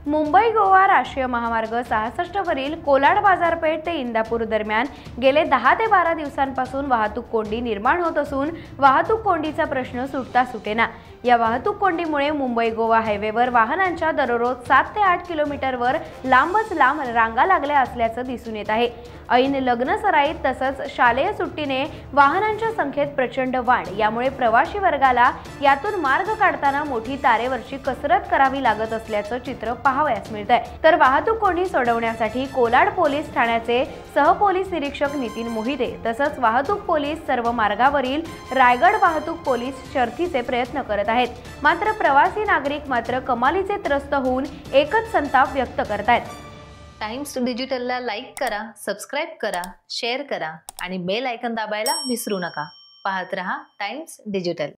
मुंबई गोवा राष्ट्रीय महामार्ग 66 वरील कोलाड बाजारपेठ ते इंदापूर दरम्यान गेले 10 ते 12 दिवसांपासून वाहतूक कोंडी निर्माण होत असून वाहतूक कोंडीचा प्रश्न सुटता सुटेना। या वाहतूक कोंडीमुळे मुंबई गोवा हायवेवर वाहनांच्या दररोज 7 ते 8 किलोमीटरवर लांबच लांब रांगा लागल्या असल्याचं दिसून येत आहे। ऐन लग्न सराईत तसंच शालेय सुट्टीने वाहनांच्या संख्येत प्रचंड वाढ, यामुळे प्रवासी वर्गाला यातून मार्ग काढताना मोठी तारेवरची कसरत करावी लागत असल्याचं चित्र पाहावयास मिळतंय। तर वाहतूक कोंडी सोडवण्यासाठी कोलाड पोलीस ठाण्याचे सहपोलीस निरीक्षक नितीन मोहिते तसंच वाहतूक पोलीस सर्व मार्गावरील रायगड वाहतूक पोलीस शर्थीचे प्रयत्न करत आहेत। मात्र प्रवासी नागरिक मात्र कमालीचे त्रस्त होऊन एकच संताप व्यक्त करतायत। टाइम्स डिजिटलला लाईक करा, सबस्क्राइब करा, शेअर करा आणि बेल आयकॉन दाबायला विसरू नका। पाहत रहा टाइम्स डिजिटल।